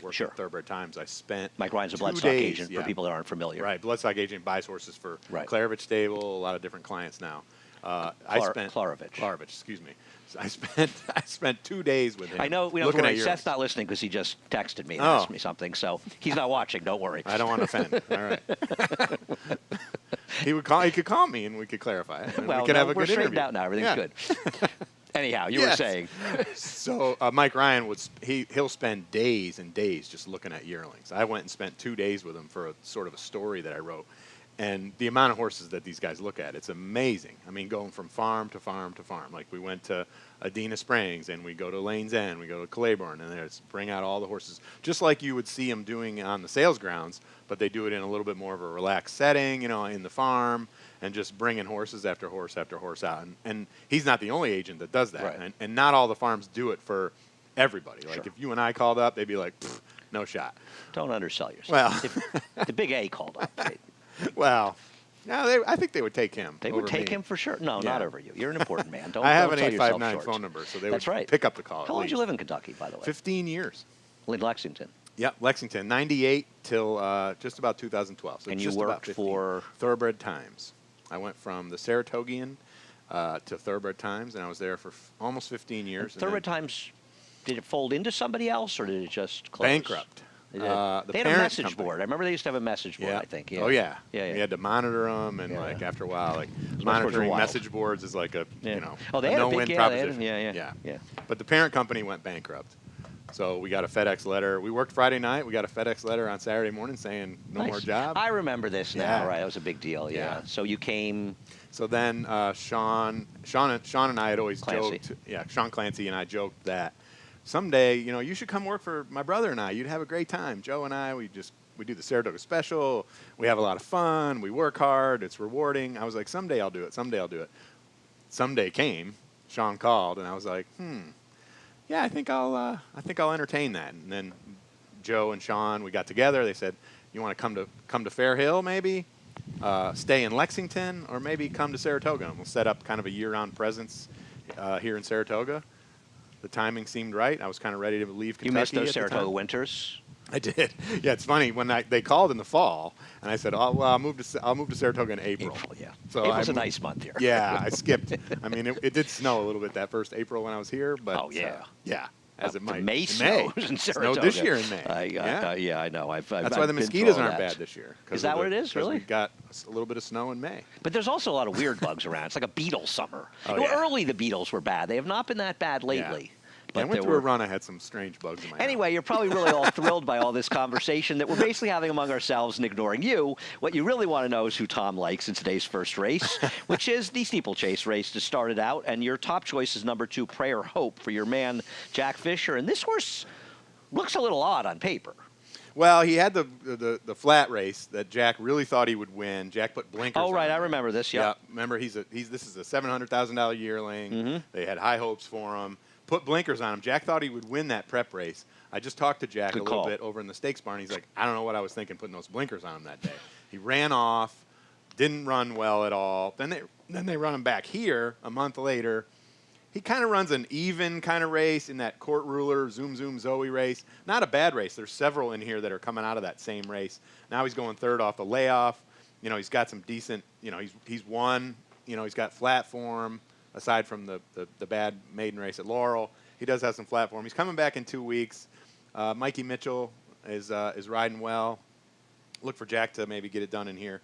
worked Sure. at Thoroughbred Times, I spent Mike Ryan's a 2 bloodstock days, agent for people that aren't familiar. Right, bloodstock agent buys horses for Right. Klarovich Stable, a lot of different clients now. Klarovich. Klarovich, excuse me. So I spent 2 days with him. I know. We don't looking worry. at yearlings. Seth's not listening because he just texted me and asked me something. So he's not watching. Don't worry. I don't want to offend. All right. He would call. He could call me and we could clarify it. And Well, we could have a we're good straightened interview. out now. Everything's good. Anyhow, you were Yes. saying. So Mike Ryan he'll spend days and days just looking at yearlings. I went and spent 2 days with him for a sort of a story that I wrote. And the amount of horses that these guys look at, it's amazing. I mean, going from farm to farm to farm. Like we went to Adena Springs and we go to Lane's End, we go to Claiborne, and there's bring out all the horses, just like you would see them doing on the sales grounds, but they do it in a little bit more of a relaxed setting, in the farm, and just bringing horses after horse after horse out. And he's not the only agent that does that. Right. And not all the farms do it for everybody. Like Sure. if you and I called up, they'd be like, no shot. Don't undersell yourself. Well, if the big A called up. Well, no, I think they would take him. They would over take me. him for sure. No, not over you. You're an important man. Don't. I have don't an sell yourself 859 short. phone number, so they That's would right. pick up the call. How long did you live in Kentucky, by the way? 15 years. In Lexington. Yep, Lexington, 98 till just about 2012. So And you just about worked 15. for? Thoroughbred Times. I went from the Saratogian to Thoroughbred Times, and I was there for almost 15 years. Thoroughbred Times, did it fold into somebody else, or did it just close? Bankrupt. They The had a parent message company. board. I remember they used to have a message board, Yeah. I think. Yeah. Oh, yeah. Yeah. We had to monitor them, and Yeah. after a while, boards monitoring were wild. message boards is like a, Oh, they a had a no-win big, proposition. yeah. But the parent company went bankrupt. So we got a FedEx letter. We worked Friday night. We got a FedEx letter on Saturday morning saying no Nice. more job. I remember this now. Yeah. Right, that was a big deal. Yeah. Yeah. So you came. So then Sean and I had always Clancy. joked. Yeah, Sean Clancy and I joked that someday, you should come work for my brother and I. You'd have a great time. Joe and I, we do the Saratoga Special. We have a lot of fun. We work hard. It's rewarding. I was like, someday I'll do it. Someday I'll do it. Someday came. Sean called, and I was like, yeah, I think I'll entertain that. And then Joe and Sean, we got together. They said, you want to come to Fair Hill, maybe? Stay in Lexington, or maybe come to Saratoga, and we'll set up kind of a year-round presence here in Saratoga. The timing seemed right. I was kind of ready to leave Kentucky. You missed those at the Saratoga time. winters. I did. Yeah, it's funny when they called in the fall, and I said, "Oh, well, I'll move to Saratoga in April." Yeah. So April's I a moved- nice month here. Yeah, I skipped. I mean, it did snow a little bit that first April when I was here, but Oh, yeah. yeah, as it The might. May In snows in Snowed Saratoga. this year in May. Yeah, I know. That's I've why the been mosquitoes through all aren't that. bad this year. Is that what it is, 'cause really? We got a little bit of snow in May. But there's also a lot of weird bugs around. It's like a beetle summer. Oh, yeah. Early the beetles were bad. They have not been that bad lately. I But went there through a were. run. I had some strange bugs in my Anyway, you're probably really all thrilled by all this conversation that we're basically having among ourselves and ignoring you. What you really want to know is who Tom likes in today's first race, which is the Steeplechase race to start it out. And your top choice is number 2, Prayer Hope, for your man, Jack Fisher. And this horse looks a little odd on paper. Well, he had the flat race that Jack really thought he would win. Jack put blinkers on. Oh, right. I him. remember this. Yeah. Yeah. Remember, this is a $700,000 yearling. Mm-hmm. They had high hopes for him. Put blinkers on him. Jack thought he would win that prep race. I just talked to Jack Good a little call. bit over in the stakes barn. He's like, I don't know what I was thinking putting those blinkers on him that day. He ran off, didn't run well at all. Then they run him back here a month later. He kind of runs an even kind of race in that Court Ruler, Zoom Zoom Zoe race. Not a bad race. There's several in here that are coming out of that same race. Now he's going third off the layoff. He's got some decent, he's won. He's got flat form aside from the bad maiden race at Laurel. He does have some flat form. He's coming back in 2 weeks. Mikey Mitchell is riding well. Look for Jack to maybe get it done in here.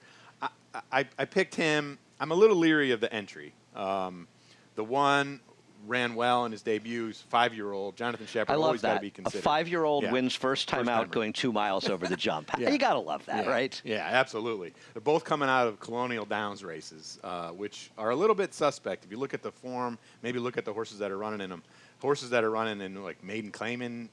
I picked him. I'm a little leery of the entry. The one ran well in his debuts, 5-year-old. Jonathan Shepard I love always got to that. be A considered. 5-year-old Yeah. wins first time out First-timer. going 2 miles over the jump. Yeah. You got to love that, Yeah. right? Yeah, absolutely. They're both coming out of Colonial Downs races, which are a little bit suspect. If you look at the form, maybe look at the horses that are running in them. Horses that are running in like maiden claiming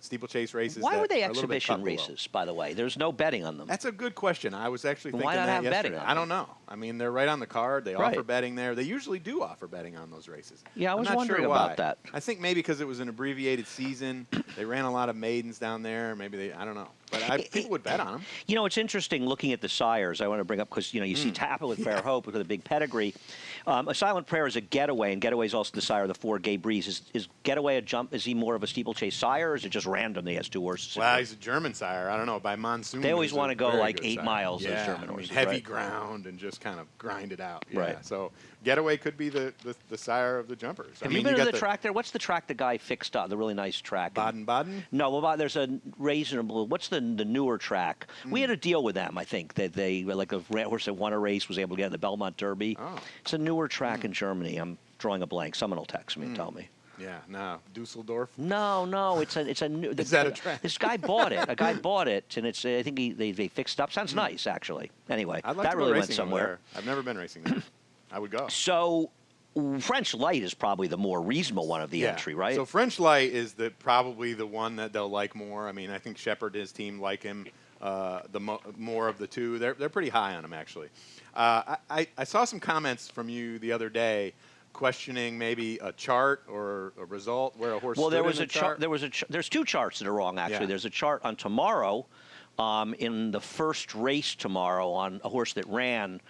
steeplechase races. Why that were they are a little bit exhibition cut below. races, by the way? There's no betting on them. That's a good question. I was actually Then thinking why not that have betting yesterday. on I don't know. I mean, they're right on the card. They Right. offer betting there. They usually do offer betting on those races. Yeah, I I'm was not wondering sure about why. that. I think maybe because it was an abbreviated season. They ran a lot of maidens down there. Maybe I don't know. But people would bet on him. You know, it's interesting looking at the sires. I want to bring up because, you know, you see Tappa with Prayer Hope with a big pedigree. A Silent Prayer is a Getaway, and Getaway is also the sire of the 4 Gay Breeze. Is Getaway a jump? Is he more of a steeplechase sire, or is it just random that he has 2 horses? Well, he's a German sire. I don't know. By monsoon, they always want to go like 8 sire. miles, Yeah, those German horses. heavy right? ground and just kind of grind it out. Yeah. Right. So Getaway could be the sire of the jumpers. Have you been to the track there? What's the track the guy fixed up? The really nice track? Baden-Baden? No, well, there's a reasonable. What's the newer track? We had a deal with them, I think, that they, like a horse that won a race was able to get in the Belmont Derby. Oh. It's a newer track in Germany. I'm drawing a blank. Someone will text me and tell me. Yeah, no. Dusseldorf? No, it's a new. Is that a track? This guy bought it. A guy bought it, and it's. I think they fixed up. Sounds nice, actually. Anyway, I'd like that to really go went racing somewhere. over there. I've never been racing there. I would go. So, French Light is probably the more reasonable one of the entry, right? So French Light is probably the one that they'll like more. I mean, I think Shepard and his team like him more of the two. They're pretty high on him, actually. I saw some comments from you the other day questioning maybe a chart or a result where a horse. Well, there stood was in a the chart. There's 2 charts that are wrong, actually. Yeah. There's a chart on tomorrow, in the first race tomorrow on a horse that ran.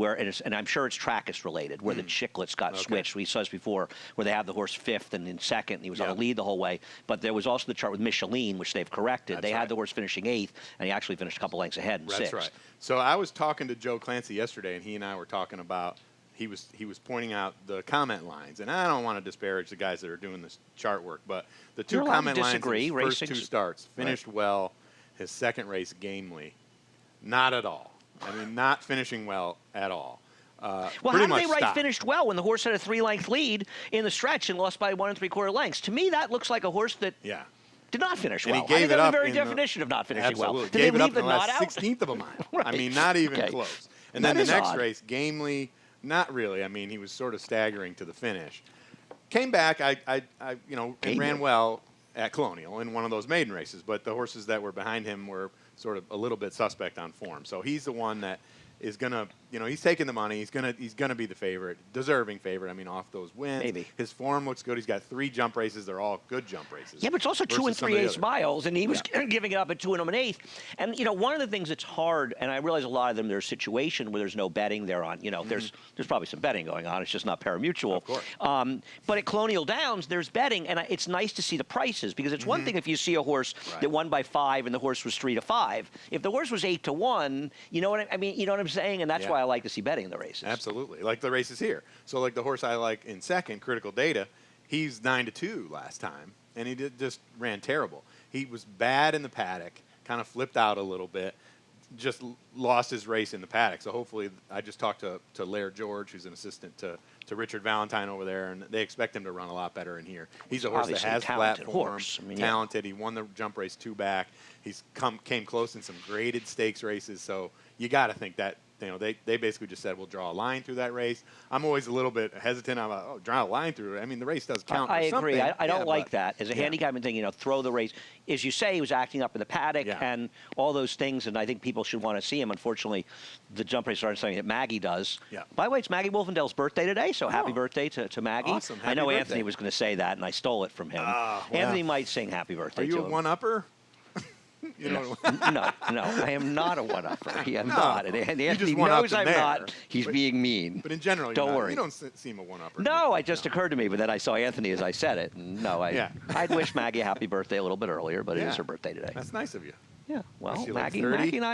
And I'm sure it's Trackus related, where the Chicklets got switched. We saw this before, where they have the horse 5th and in 2nd, and he was on the lead the whole way. But there was also the chart with Micheline, which they've corrected. They had the horse finishing 8th, and he actually finished a couple lengths ahead in 6th. That's right. So I was talking to Joe Clancy yesterday, and he and I were talking about. He was pointing out the comment lines, and I don't want to disparage the guys that are doing this chart work, but the 2 comment lines in his first 2 starts finished well. His 2nd race, gamely, not at all. I mean, not finishing well at all. Well, how did they write finished well when the horse had a 3-length lead in the stretch and lost by 1 3/4 lengths? To me, that looks like a horse that did not finish well. He gave I think it that's up the very in definition of not finishing well. Absolutely. Did Gave they it up leave the in the knot last out? 16th of a mile. Right. I mean, not even Okay. close. And That then the is next odd. race, gamely, not really. I mean, he was sort of staggering to the finish. Came back, and ran well at Colonial in one of those maiden races, but the horses that were behind him were sort of a little bit suspect on form. So he's the one that is gonna, he's taking the money. He's gonna be the favorite, deserving favorite. I mean, off those wins, Maybe his form looks good. He's got 3 jump races. They're all good jump races. Yeah, but it's also 2 3/8 miles, and he was giving it up at 2 1/8. And one of the things that's hard, and I realize a lot of them, there's a situation where there's no betting. They're on, there's probably some betting going on. It's just not pari-mutuel. Of course. But at Colonial Downs, there's betting, and it's nice to see the prices because it's one thing if you see a horse that won by 5 and the horse was 3 to 5. If the horse was 8 to 1, you know what I mean? You know what I'm saying? And that's why I like to see betting in the races. Absolutely, like the races here. So like the horse I like in 2nd, Critical Data, he's 9 to 2 last time, and he just ran terrible. He was bad in the paddock, kind of flipped out a little bit, just lost his race in the paddock. So hopefully, I just talked to Laird George, who's an assistant to Richard Valentine over there, and they expect him to run a lot better in here. He's a horse that has flat form, talented. He won the jump race 2 back. He's came close in some graded stakes races. So you got to think that. They basically just said we'll draw a line through that race. I'm always a little bit hesitant. I'm like, draw a line through it. I mean, the race does count. I agree. Something. I don't like that as a handicapping thing. Throw the race. As you say, he was acting up in the paddock and all those things, and I think people should want to see him. Unfortunately, the jump race aren't something that Maggie does. Yeah. By the way, it's Maggie Wolfendale's birthday today, so happy birthday to Maggie. Awesome. I know Happy Anthony birthday. was going to say that, and I stole it from him. Anthony might sing happy birthday Are you to a him. one-upper? No, I am not a one-upper. I'm not. And Anthony just one-upped knows him I'm there. not. He's being mean. But in general, Don't worry. You don't seem a one-upper. No, it just occurred to me, but then I saw Anthony as I said it. And no, I'd wish Maggie a happy birthday a little bit earlier, but it is her birthday today. That's nice of you. Yeah, well, she like Maggie 30, and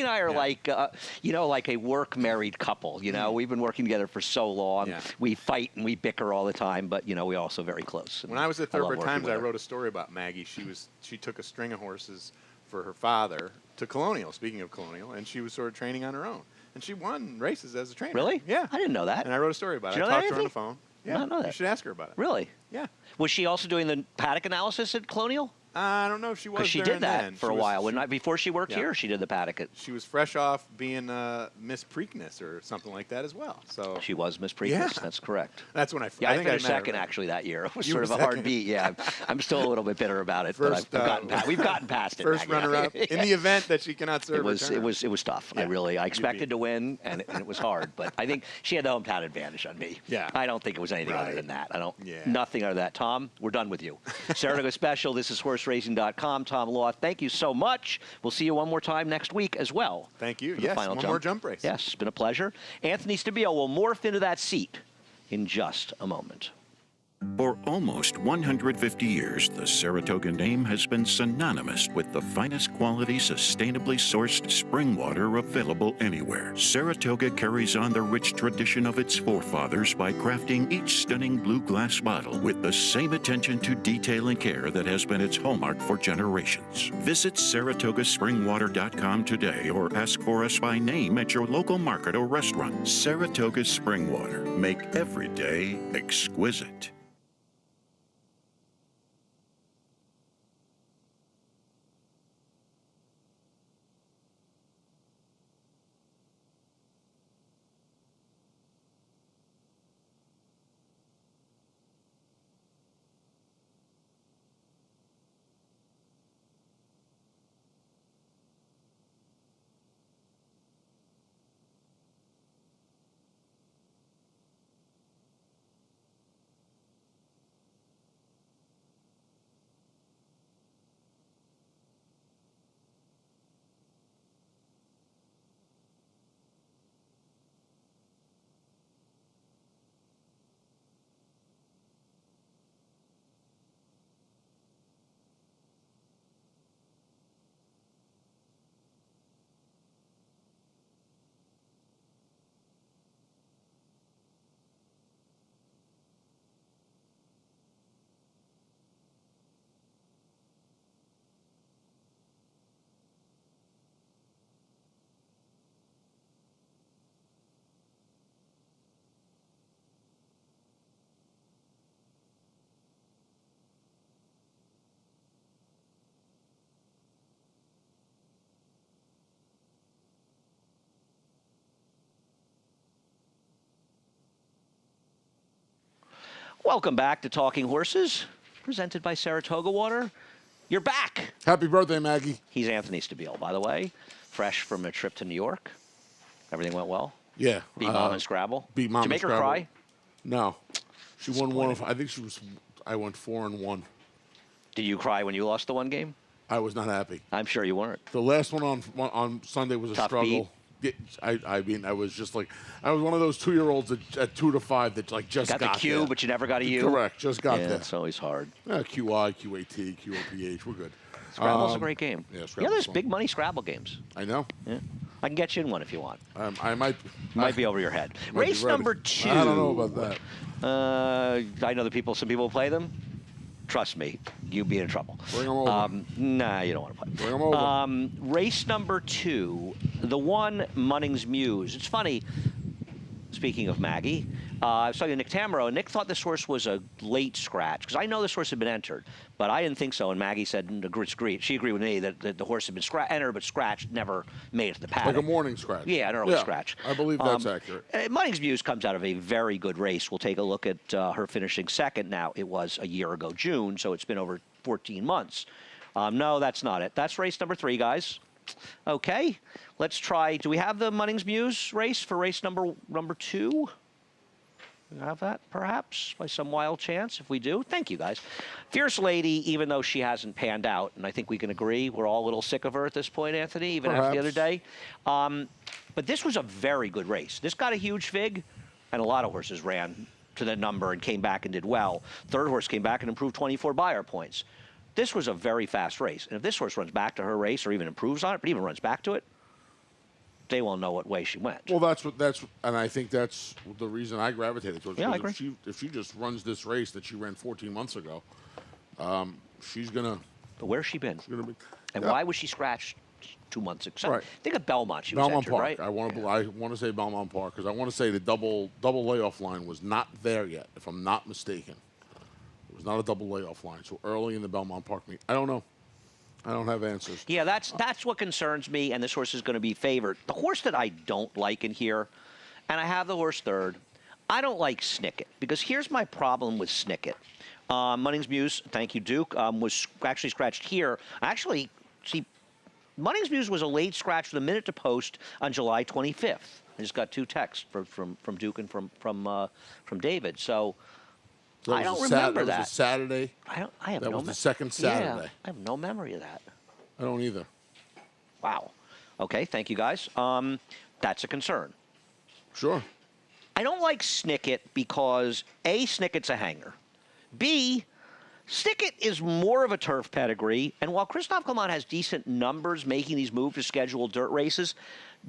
I are like, like a work married couple. We've been working together for so long. Yeah. We fight and we bicker all the time, but we're also very close. When I was at Thoroughbred Times, I wrote a story about Maggie. She took a string of horses for her father to Colonial. Speaking of Colonial, and she was sort of training on her own, and she won races as a trainer. Really? Yeah, I didn't know that. And I wrote a story about it. Did you I know talked that, to her on the Anthony? phone. Yeah, I didn't know that. You should ask her about it. Really? Yeah. Was she also doing the paddock analysis at Colonial? I don't know if she was. Because she there did and that then. for a while. Before she worked here, she did the paddock. She was fresh off being Miss Preakness or something like that as well. So she was Miss Preakness. Yeah. That's correct. That's when I think I finished met her second actually that year. It was You sort were of a hard second. beat. Yeah, I'm still a little bit bitter about it, First, but we've gotten past it. First Maggie. runner-up in the event that she cannot serve. It was tough. Yeah. I expected to win, and it was hard. But I think she had the hometown advantage on me. Yeah. I don't think it was anything other Right. than that. Yeah. Nothing other than that. Tom, we're done with you. Saratoga Special. This is Horse steeplechaseracing.com. Tom Loth, thank you so much. We'll see you one more time next week as well. Thank you. For the Yes, final one jump. more jump race. Yes, it's been a pleasure. Anthony Stabile will morph into that seat in just a moment. For almost 150 years, the Saratoga name has been synonymous with the finest quality, sustainably sourced spring water available anywhere. Saratoga carries on the rich tradition of its forefathers by crafting each stunning blue glass bottle with the same attention to detail and care that has been its hallmark for generations. Visit SaratogaSpringWater.com today or ask for us by name at your local market or restaurant. Saratoga Spring Water. Make every day exquisite. Welcome back to Talking Horses, presented by Saratoga Water. You're back. Happy birthday, Maggie. He's Anthony Stabile, by the way, fresh from a trip to New York. Everything went well? Yeah. Beat Mom in Scrabble? Beat Mom Did you in make her Scrabble. cry? No. She won one of, I think she was, I went 4-1. Did you cry when you lost the one game? I was not happy. I'm sure you weren't. The last one on Sunday was a Tough struggle. I mean, I was just like, I was one of those 2-year-olds at 2 to 5 that like just Got got the Q, there. but you never got a U? Correct, just got Yeah, there. it's always hard. QI, QAT, QOPH, we're good. Scrabble's a great game. Yeah, Yeah, Scrabble's there's fun. big money Scrabble games. I know. Yeah. I can get you in one if you want. I might. Might be over your head. might be Race ready. number 2. I don't know about that. I know some people play them. Trust me, you'd be in trouble. Bring them over. Nah, you don't want to play. Bring them over. Race number 2, the one Munnings Muse. It's funny, speaking of Maggie, I was talking to Nick Tamaro, and Nick thought this horse was a late scratch, because I know this horse had been entered, but I didn't think so, and Maggie said, she agreed with me that the horse had been entered, but scratched, never made it to the paddock. Like a morning scratch. Yeah, an early scratch. I believe that's accurate. Munnings Muse comes out of a very good race. We'll take a look at her finishing second now. It was a year ago, June, so it's been over 14 months. No, that's not it. That's race number 3, guys. Okay, let's try. Do we have the Munnings Muse race for race number 2? We have that, perhaps, by some wild chance. If we do, thank you, guys. Fierce Lady, even though she hasn't panned out, and I think we can agree, we're all a little sick of her at this point, Anthony, even after the other day. But this was a very good race. This got a huge fig, and a lot of horses ran to that number and came back and did well. Third horse came back and improved 24 buyer points. This was a very fast race. And if this horse runs back to her race or even improves on it, but even runs back to it, they won't know what way she went. Well, and I think that's the reason I gravitated towards it. Yeah, I because agree. If she just runs this race that she ran 14 months ago, she's gonna. But where's she been? Gonna be, And yeah. why was she scratched 2 months ago? Right. Think of Belmont. She was Belmont entered, Park. right? I want to say Belmont Park because I want to say the double layoff line was not there yet, if I'm not mistaken. It was not a double layoff line. So early in the Belmont Park meet, I don't know. I don't have answers. Yeah, that's what concerns me, and this horse is going to be favored. The horse that I don't like in here, and I have the horse third, I don't like Snicket, because here's my problem with Snicket. Munnings Muse, thank you, Duke, was actually scratched here. Actually, see, Munnings Muse was a late scratch with a minute to post on July 25th. I just got 2 texts from Duke and from David. So I don't remember that. Was a Saturday. I have that no was the second Saturday. Yeah, I have no memory of that. I don't either. Wow. Okay, thank you guys. That's a concern. Sure. I don't like Snicket because A, Snicket's a hanger. B, Snicket is more of a turf pedigree, and while Christophe Clement has decent numbers making these moves to schedule dirt races,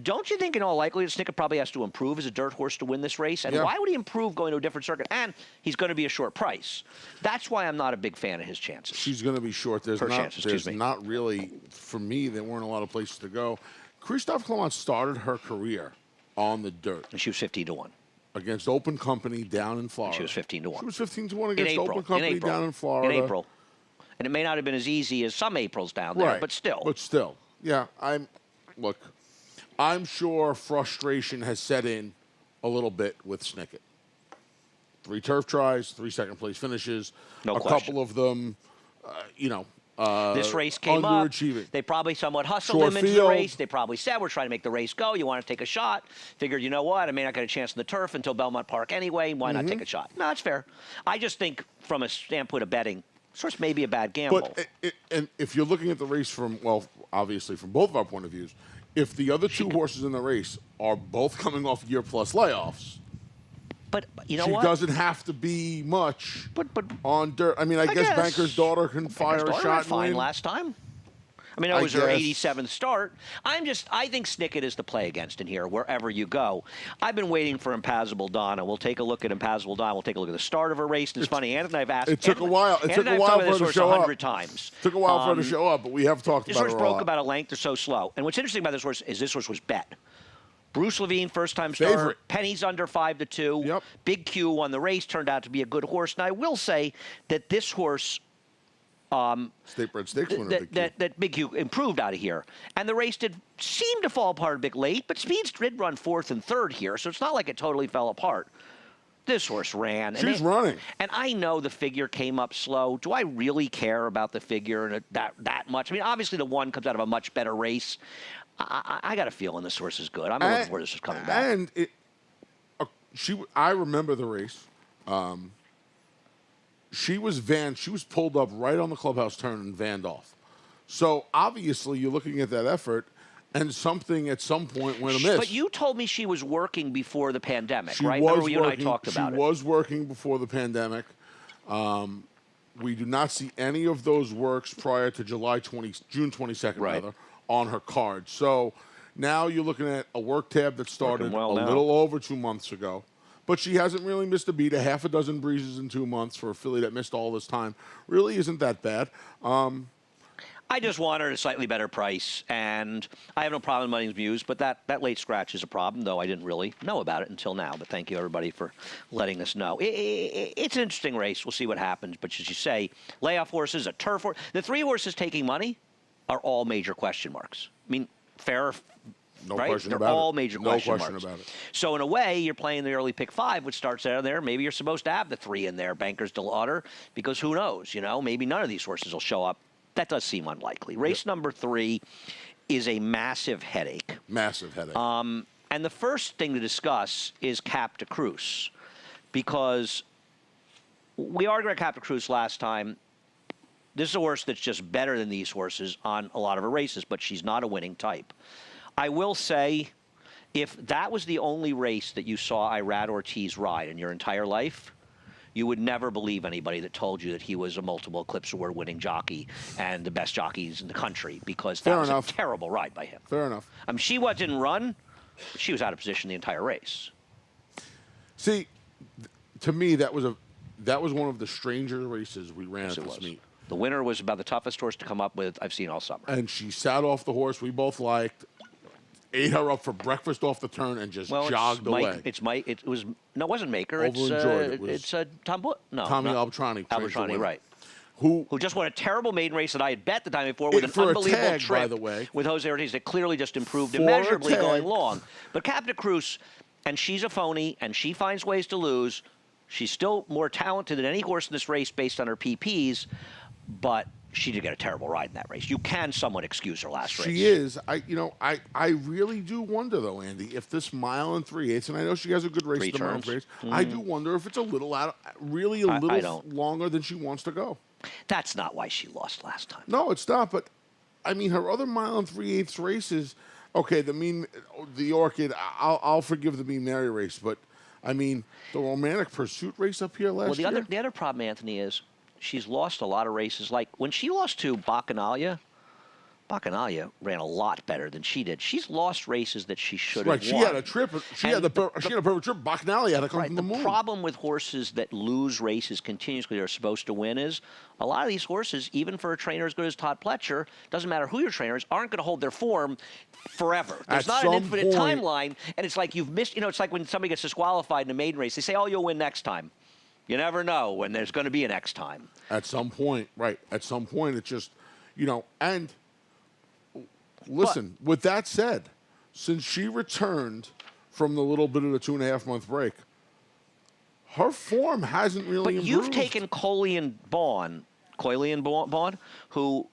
don't you think in all likelihood Snicket probably has to improve as a dirt horse to win this race? And why would he improve going to a different circuit? And he's going to be a short price. That's why I'm not a big fan of his chances. She's going to be short. There's not really, for me, there weren't a lot of places to go. Christophe Clement started her career on the dirt. And she was 15 to 1. Against Open Company down in Florida. And she was 15 to 1. She was 15 to 1 against Open Company down in Florida. In April. And it may not have been as easy as some Aprils down there, but still. But still. Yeah, I'm sure frustration has set in a little bit with Snicket. 3 turf tries, 3 second-place finishes. No question. Couple of them, this race came up. They probably somewhat hustled him into the race. They probably said, we're trying to make the race go. You want to take a shot. Figured, you know what? I may not get a chance in the turf until Belmont Park anyway. Why not take a shot? No, that's fair. I just think from a standpoint of betting, this may be a bad gamble. But and if you're looking at the race from, well, obviously from both of our point of views, if the other 2 horses in the race are both coming off year-plus layoffs, but you know she what? doesn't have to be much on dirt. I mean, I guess Banker's Daughter can fire a shot. Fine last time. I mean, that was her 87th start. I think Snicket is the play against in here, wherever you go. I've been waiting for Impassable Donna. We'll take a look at Impassable Donna. We'll take a look at the start of her race. It's funny, Ann and I've asked. It took a while. It took a while for her to show up. 100 times. Took a while for her to show up, but we have talked about her a lot. This horse broke about a length or so slow. And what's interesting about this horse is this horse was bet. Bruce Levine, first-time starter. Penny's under 5 to 2. Yep. Big Q won the race. Turned out to be a good horse. And I will say that this horse, State Bred Stakes winner. that Big Q improved out of here, and the race did seem to fall apart a bit late. But Speeds did run 4th and 3rd here, so it's not like it totally fell apart. This horse ran. She's running. And I know the figure came up slow. Do I really care about the figure that much? I mean, obviously the 1 comes out of a much better race. I got a feeling this horse is good. I'm looking for this is coming back. And I remember the race. She was pulled up right on the clubhouse turn and vanned off. So obviously you're looking at that effort, and something at some point went amiss. But you told me she was working before the pandemic, right? Remember you and I talked about it. She was working before the pandemic. We do not see any of those works prior to June 22nd, rather, on her card. So now you're looking at a work tab that started a little over 2 months ago. But she hasn't really missed a beat. A half a dozen breezes in 2 months for a filly that missed all this time really isn't that bad. I just want her at a slightly better price, and I have no problem with Munnings Muse, but that late scratch is a problem, though I didn't really know about it until now. But thank you, everybody, for letting us know. It's an interesting race. We'll see what happens. But as you say, layoff horses, a turf horse. The 3 horses taking money are all major question marks. I mean, fair, no right? question They're about all it. major no question question marks. about it. So in a way, you're playing the early pick 5, which starts out there. Maybe you're supposed to have the 3 in there, Banker's Daughter, because who knows? Maybe none of these horses will show up. That does seem unlikely. Race number 3 is a massive headache. Massive headache. And the first thing to discuss is Cap de Cruz, because we argued about Cap de Cruz last time. This is a horse that's just better than these horses on a lot of her races, but she's not a winning type. I will say, if that was the only race that you saw Irad Ortiz ride in your entire life, you would never believe anybody that told you that he was a multiple Eclipse Award winning jockey and the best jockeys in the country, because that was a terrible ride by him. Fair enough. I mean, she didn't run, but she was out of position the entire race. See, to me, that was one of the stranger races we ran at this meet. The winner was about the toughest horse to come up with I've seen all summer. And she sat off the horse we both liked, ate her up for breakfast off the turn, and just jogged away. It wasn't Maker. Overenjoyed. It's Tommy Albertrani, right. Who just won a terrible maiden race that I had bet the time before with an unbelievable trip, by the way, with Jose Ortiz that clearly just improved immeasurably going long. But Cap de Cruz, and she's a phony, and she finds ways to lose. She's still more talented than any horse in this race based on her PPs, but she did get a terrible ride in that race. You can somewhat excuse her last race. She is. I really do wonder though, Andy, if this mile and 3/8, and I know she has a good race Three at the mile and turns. 3/8. I do wonder if it's a little really a I little don't. longer than she wants to go. That's not why she lost last time. No, it's not. But I mean, her other mile and 3/8 races. Okay, the Orchid. I'll forgive the Mean Mary race, but I mean the Romantic Pursuit race up here last year. Well, the other problem, Anthony, is she's lost a lot of races. Like when she lost to Bacchanalia ran a lot better than she did. She's lost races that she should have Right, won. she had a trip. She had a perfect trip. Bacchanalia had to come Right. from The the moon. problem with horses that lose races continuously they're supposed to win is a lot of these horses, even for a trainer as good as Todd Pletcher, doesn't matter who your trainer is, aren't going to hold their form forever. There's At not an some infinite point- timeline, and it's like you've missed. It's like when somebody gets disqualified in a maiden race, they say, "Oh, you'll win next time." You never know when there's going to be a next time. At some point, right? At some point, it's just, and listen. With that said, since she returned from the little bit of the 2.5-month break, her form hasn't really But improved. you've taken Coilian Bawn, who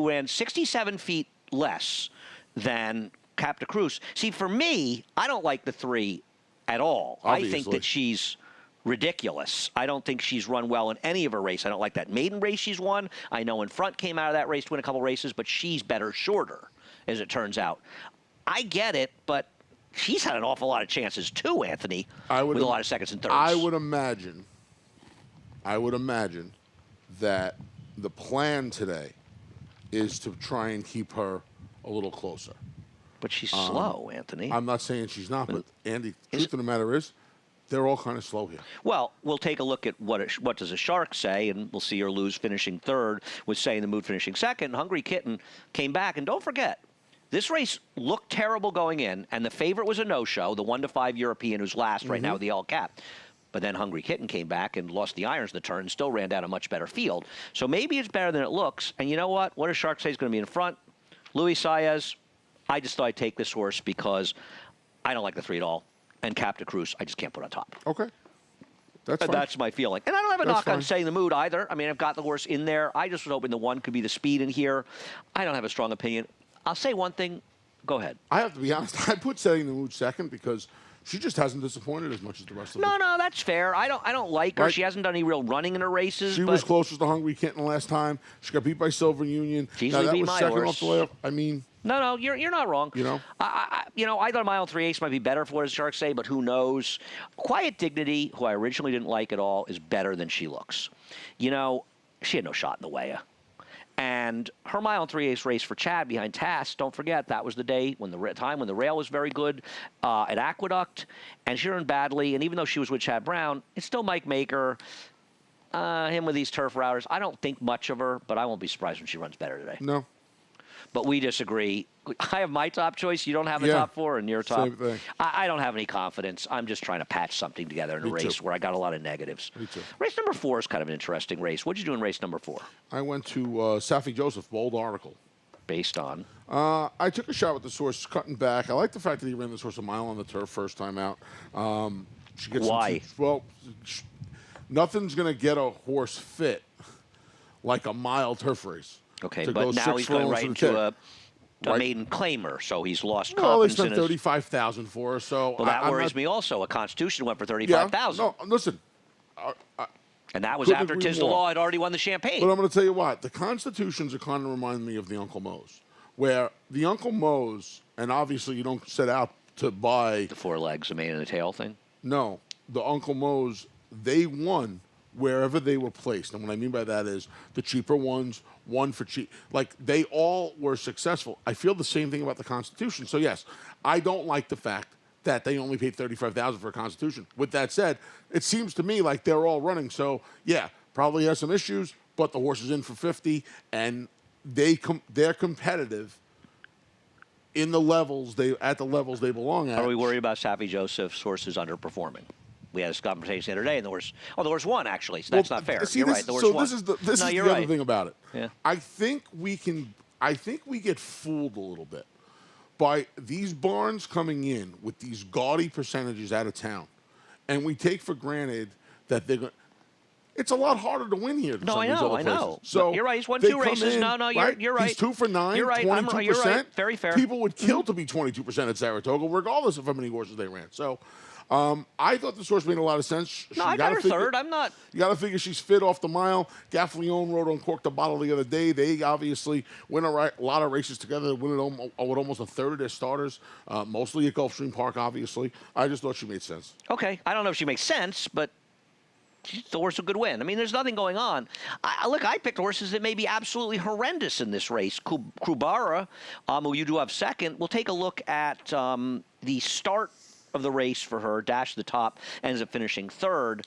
ran 67 feet less than Capta Cruz. See, for me, I don't like the 3 at all. I think Obviously. that she's ridiculous. I don't think she's run well in any of her races. I don't like that maiden race she's won. I know In Front came out of that race to win a couple races, but she's better shorter, as it turns out. I get it, but she's had an awful lot of chances too, Anthony, with a lot of seconds and thirds. I would imagine that the plan today is to try and keep her a little closer. But she's slow, Anthony. I'm not saying she's not, but Andy, truth of the matter is, they're all kind of slow here. Well, we'll take a look at what does a shark say, and we'll see her lose finishing third, with Say in the Mood finishing second. Hungry Kitten came back, and don't forget, this race looked terrible going in, and the favorite was a no-show, the 1-5 European who's last right now with the all cap. But then Hungry Kitten came back and lost the irons in the turn and still ran down a much better field. So maybe it's better than it looks. And you know what? What does Shark say is going to be in front? Luis Saez, I just thought I'd take this horse because I don't like the 3 at all. And Capta Cruz, I just can't put on top. Okay. That's fine. That's my feeling. And I don't have a That's knock on fine. Say in the Mood either. I mean, I've got the horse in there. I just was hoping the 1 could be the speed in here. I don't have a strong opinion. I'll say one thing. Go ahead. I have to be honest. I put Setting the Mood second because she just hasn't disappointed as much as the rest of them. No, that's fair. I don't like her. Right. She hasn't done any real running in her races. She but was closest to Hungry Kitten last time. She got beat by Silver Union. She's Now, easily that beat was my second horse. off the layoff. I mean, No, you're not wrong. I thought Mile 3/8 might be better for what does Sharks say, but who knows? Quiet Dignity, who I originally didn't like at all, is better than she looks. She had no shot in the way. And her Mile 3/8 race for Chad behind Tass, don't forget, that was the day when the rail was very good at Aqueduct, and she ran badly. And even though she was with Chad Brown, it's still Mike Maker. Him with these turf routers. I don't think much of her, but I won't be surprised when she runs better today. no. But we disagree. I have my top choice. You don't have a Yeah. top 4, and your top. Same thing. I don't have any confidence. I'm just trying to patch something together in a Me race too. where I got a lot of negatives. Me too. Race number 4 is kind of an interesting race. What did you do in race number 4? I went to Safi Joseph, bold article. Based on. I took a shot with this horse, cutting back. I like the fact that he ran this horse a mile on the turf first time out. She gets Why? Nothing's going to get a horse fit like a mile turf race. Okay, to but go now 6 he's going furlongs right to the into tip. a Right. maiden claimer, so he's lost Well, they confidence spent in his. $35,000 for her, so Well, that I'm worries not- me also. A Constitution went for Yeah, 35,000, no, listen. and that was couldn't after agree Tis the more. Law had already won the Champagne. But I'm going to tell you what, the Constitutions are kind of remind me of the Uncle Mo's, where the Uncle Mo's, and obviously you don't set out to buy. The 4 legs, the mane and the tail thing. No, the Uncle Mo's, they won wherever they were placed. And what I mean by that is the cheaper ones won for cheap. Like, they all were successful. I feel the same thing about the Constitution. So, yes, I don't like the fact that they only paid $35,000 for a Constitution. With that said, it seems to me like they're all running. So, yeah, probably has some issues, but the horse is in for 50, and they're competitive in the levels at the levels they belong at. Are we worried about Safi Joseph's horses underperforming? We had this conversation the other day, and the horse won, actually, so that's not fair. See, You're this, right, the horse so won. this is the you're other right. thing about it. Yeah. I think we get fooled a little bit by these barns coming in with these gaudy percentages out of town, and we take for granted that they're going. It's a lot harder to win here than No, some I of these know, other I places. know. So You're right. He's won they 2 come races. in, No, right? you're right. He's 2 for 9, You're right. 22%. You're right. Very fair. People would kill to be 22% at Saratoga, regardless of how many horses they ran. So I thought this horse made a lot of sense. No, I got her third. I'm not. You got to figure she's fit off the mile. Gaffleone rode on Cork the Bottle the other day. They obviously win a lot of races together. They win it with almost a third of their starters, mostly at Gulfstream Park, obviously. I just thought she made sense. Okay. I don't know if she makes sense, but the horse a good win. I mean, there's nothing going on. Look, I picked horses that may be absolutely horrendous in this race. Krubara, who you do have second, we'll take a look at the start of the race for her. Dash to the top, ends up finishing third.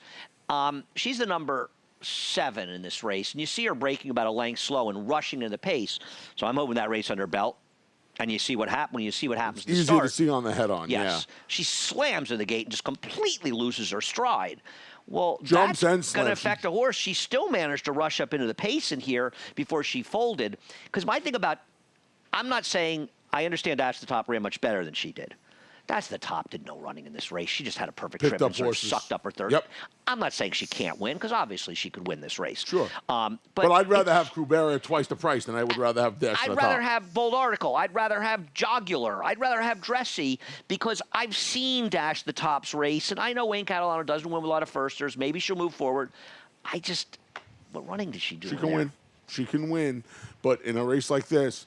She's the number 7 in this race, and you see her breaking about a length slow and rushing to the pace. So I'm hoping that race under her belt. And you see what happens. When you see what happens, Easier start, to see on the head-on. yes, Yeah. she slams in the gate and just completely loses her stride. Well, Jumps and that's going to slams. affect a horse. She still managed to rush up into the pace in here before she folded. Because my thing about, I'm not saying I understand Dash the Top ran much better than she did. Dash the Top did no running in this race. She just had a perfect Picked trip up and sort of horses. sucked up her third. Yep. I'm not saying she can't win because obviously she could win this race. Sure. But I'd rather have Krubera at twice the price than I would rather have Dash I'd the rather top. have Bold Article. I'd rather have Jogular. I'd rather have Dressy because I've seen Dash the Top's race, and I know Wayne Catalano doesn't win with a lot of firsters. Maybe she'll move forward. What running did she do? She in can there? win. She can win. But in a race like this,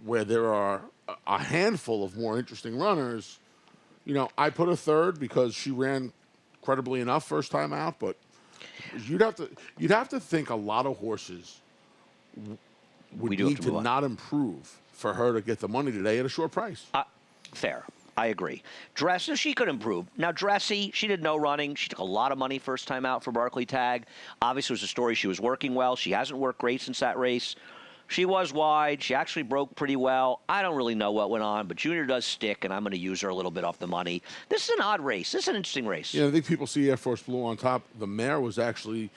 where there are a handful of more interesting runners, I put her third because she ran credibly enough first time out. But you'd have to think a lot of horses would We do have need to to move on. not improve for her to get the money today at a short price. Fair. I agree. Dressy, she could improve. Now, Dressy, she did no running. She took a lot of money first time out for Barclay Tag. Obviously, it was a story she was working well. She hasn't worked great since that race. She was wide. She actually broke pretty well. I don't really know what went on, but Junior does stick, and I'm going to use her a little bit off the money. This is an odd race. This is an interesting race. I think people see Air Force Blue on top. The mare was actually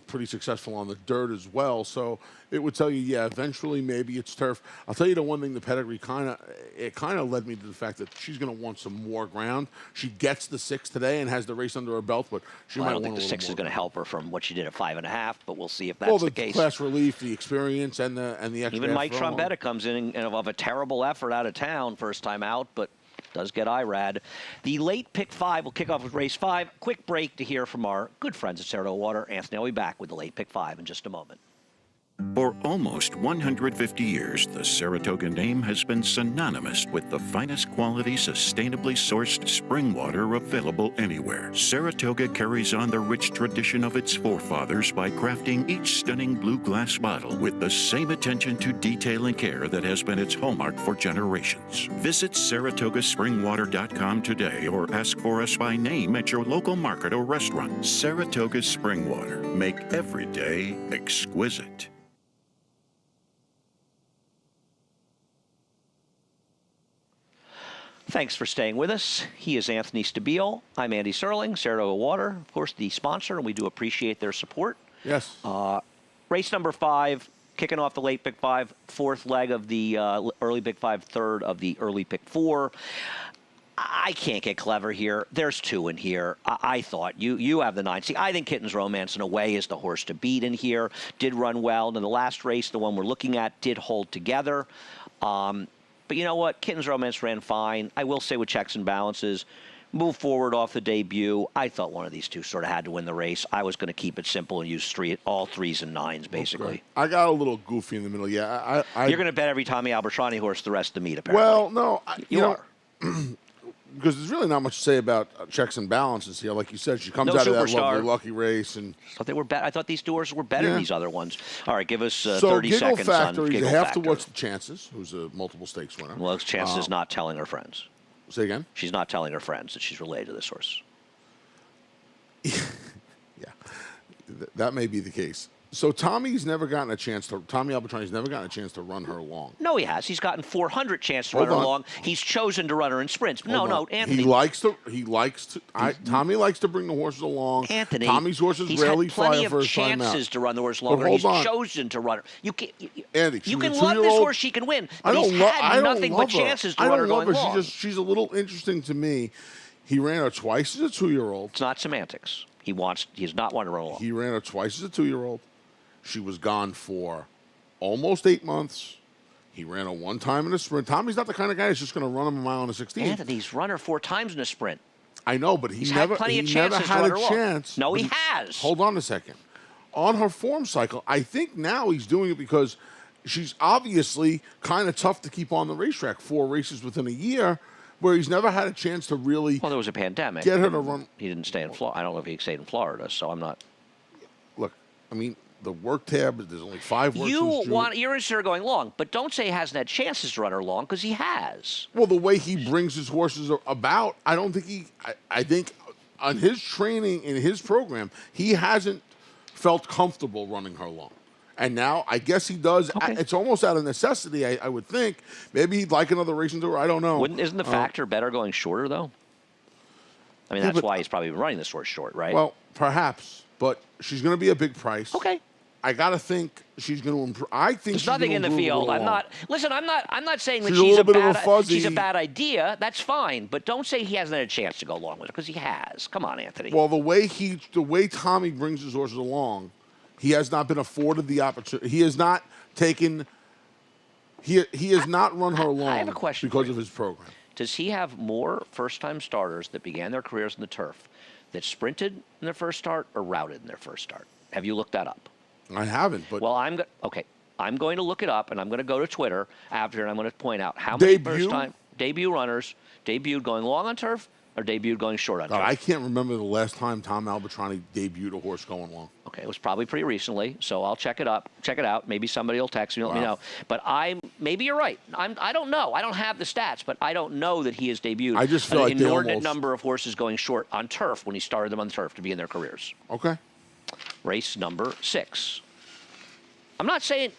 pretty successful on the dirt as well. So it would tell you, eventually maybe it's turf. I'll tell you the one thing, the pedigree kind of led me to the fact that she's going to want some more ground. She gets the 6 today and has the race under her belt, but she Well, might I don't want think the a little 6 is more going to ground. help her from what she did at 5.5, but we'll see if that's Well, the the case. class relief, the experience, and the extra. Even Mike furlong. Trombetta comes in and of a terrible effort out of town first time out, but does get IRAD. The late pick 5 will kick off with race 5. Quick break to hear from our good friends at Saratoga Water. Anthony will be back with the late pick 5 in just a moment. For almost 150 years, the Saratoga name has been synonymous with the finest quality, sustainably sourced spring water available anywhere. Saratoga carries on the rich tradition of its forefathers by crafting each stunning blue glass bottle with the same attention to detail and care that has been its hallmark for generations. Visit SaratogaSpringwater.com today or ask for us by name at your local market or restaurant. Saratoga Spring Water. Make every day exquisite. Thanks for staying with us. He is Anthony Stabile. I'm Andy Serling, Saratoga Water, of course, the sponsor, and we do appreciate their support. Yes. Race number 5, kicking off the late pick 5, 4th leg of the early pick 5, 3rd of the early pick 4. I can't get clever here. There's 2 in here. I thought you have the 9. See, I think Kitten's Romance in a way is the horse to beat in here. Did run well. And in the last race, the one we're looking at, did hold together. But you know what? Kitten's Romance ran fine. I will say with checks and balances, move forward off the debut. I thought one of these 2 sort of had to win the race. I was going to keep it simple and use all 3s and 9s, basically. Okay. I got a little goofy in the middle. Yeah, You're going to bet every Tommy Albertrani horse the rest of the meet, apparently. Well, no. You are. Because there's really not much to say about checks and balances here. Like you said, she comes No out of that superstar. lovely lucky race. And I thought they were I thought these 2 horses were better Yeah. than these other ones. All right, give us so 30 Giggle seconds Factor, on he's Giggle a half Factor. to What's the Chances, who's a multiple stakes winner. Well, Chances not telling her friends. Say again? She's not telling her friends that she's related to this horse. Yeah, that may be the case. So Tommy Albertrani's never gotten a chance to run her long. No, he has. He's gotten 400 chances to Hold run her on. long. He's chosen to run her in sprints. Hold No, on. Anthony. He likes to. Tommy likes to bring the horses along. Anthony, Tommy's horses he's rarely had plenty fly of for his time out. chances to run the horse longer. hold He's on. chosen to run her. You can, Andy, you she's can a love this 2-year-old. horse. She can win. I But don't he's lo- had I don't nothing love but her. chances to I run don't her love going her. long. She's a little interesting to me. He ran her twice as a 2-year-old. It's not semantics. He does not want to run along. He ran her twice as a 2-year-old. She was gone for almost 8 months. He ran her one time in a sprint. Tommy's not the kind of guy that's just going to run him a mile in a 16. Anthony's run her 4 times in a sprint. I know, but He's had plenty of never chances to had run a her long. chance. No, but he has. Hold on a second. On her form cycle, I think now he's doing it because she's obviously kind of tough to keep on the racetrack. 4 races within a year, where he's never had a chance to really Well, there was a pandemic. get her to run. He didn't stay in Florida. I don't know if he stayed in Florida, so I'm not. Look, I mean, the work tab, there's only 5 works. You're interested in going long, but don't say he hasn't had chances to run her long, because he has. Well, the way he brings his horses about, I don't think I think on his training in his program, he hasn't felt comfortable running her long. And now I guess he does. Okay. It's almost out of necessity, I would think. Maybe he'd like another racing tour. I don't know. Isn't the factor better going shorter, though? I mean, that's why he's probably been running this horse short, right? Well, perhaps. But she's going to be a big price. Okay. I got to think she's going to improve. I think There's she's nothing in the improve field. along. I'm not saying that She's a little bit of a fuzzy. she's a bad idea. That's fine. But don't say he hasn't had a chance to go along with her, because he has. Come on, Anthony. Well, the way Tommy brings his horses along, he has not been afforded the opportunity. He has not taken. He has not run her along. I have a question because for you. of his program. Does he have more first-time starters that began their careers in the turf that sprinted in their first start or routed in their first start? Have you looked that up? I haven't, but Well, I'm going to look it up, and I'm going to go to Twitter after, and I'm going to point out how many first-time debut runners debuted going long on turf or debuted going short on turf. I can't remember the last time Tom Albertrani debuted a horse going long. Okay, it was probably pretty recently, so I'll check it out. Maybe somebody will text me and let me know. But maybe you're right. I don't know. I don't have the stats, but I don't know that he has debuted I just feel an like they inordinate almost- number of horses going short on turf when he started them on turf to be in their careers. Okay. Race number 6. I'm not saying,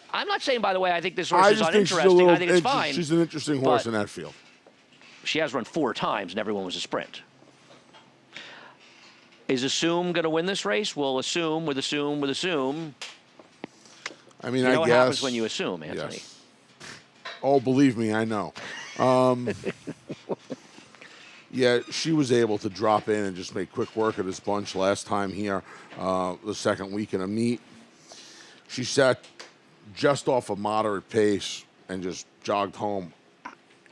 by the way, I think this horse is just think she's a uninteresting. little I think it's fine. She's an interesting horse but- in that field. She has run 4 times, and everyone was a sprint. Is Assume going to win this race? We'll assume with assume. I mean, You know I what guess. happens when you assume, Anthony? Yes. Oh, believe me, I know. Yeah, she was able to drop in and just make quick work of this bunch last time here, the second week in a meet. She sat just off a moderate pace and just jogged home.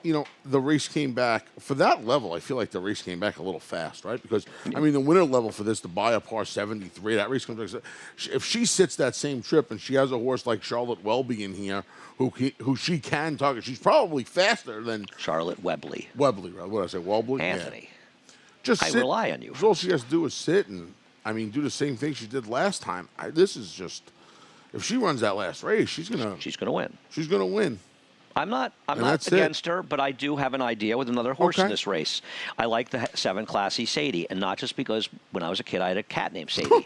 You know, the race came back. For that level, I feel like the race came back a little fast, right? Because, I mean, the winner level for this, to buy a par 73, that race comes back. If she sits that same trip and she has a horse like Charlotte Welby in here who she can target, she's probably faster than Charlotte Webley. Webley, right? What did I say, Welby? Anthony. Yeah. Just I sit. rely on you. All she has to do is sit and, I mean, do the same thing she did last time. This is just, if she runs that last race, she's gonna win. She's gonna win. I'm not that's against her, but I do have an idea with another horse in Okay. this race. I like the 7 Classy Sadie, and not just because when I was a kid I had a cat named Sadie. Did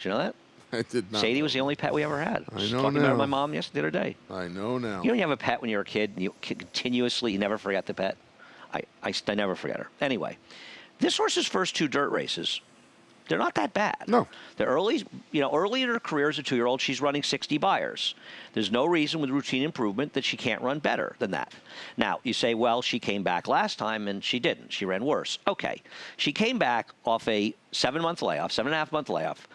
you know that? I did not. Sadie know. was the only pet we ever had. I was know talking about now. my mom the other day. I know now. You know, you have a pet when you're a kid, and you never forget the pet. I never forget her. Anyway, this horse's first 2 dirt races, they're not that bad. No. The early in her career as a 2-year-old, she's running 60 buyers. There's no reason with routine improvement that she can't run better than that. Now, you say, well, she came back last time and she didn't. She ran worse. Okay. She came back off a 7.5-month layoff.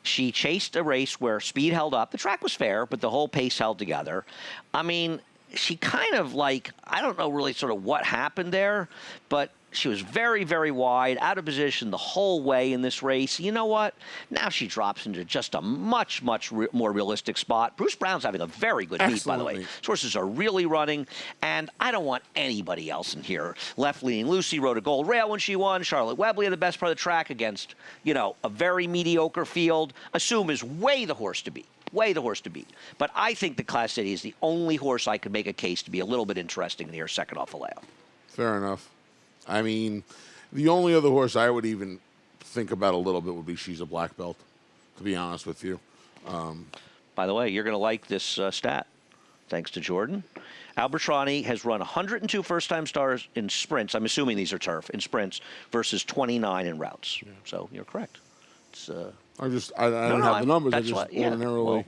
She chased a race where speed held up. The track was fair, but the whole pace held together. I mean, she kind of I don't know really sort of what happened there, but she was very, very wide, out of position the whole way in this race. You know what? Now she drops into just a much, much more realistic spot. Bruce Brown's having a very good meet, by the way. Excellent meet. His horses are really running, and I don't want anybody else in here. Left-leaning Lucy rode a gold rail when she won. Charlotte Webley had the best part of the track against, a very mediocre field. Assume is way the horse to beat. But I think the Class City is the only horse I could make a case to be a little bit interesting in here, second off the layoff. Fair enough. I mean, the only other horse I would even think about a little bit would be She's a Black Belt, to be honest with you. By the way, you're going to like this stat, thanks to Jordan. Albertrani has run 102 first-time stars in sprints. I'm assuming these are turf, in sprints, versus 29 in routes. Yeah. So you're correct. It's, I don't have the numbers. I just ordinarily. Well,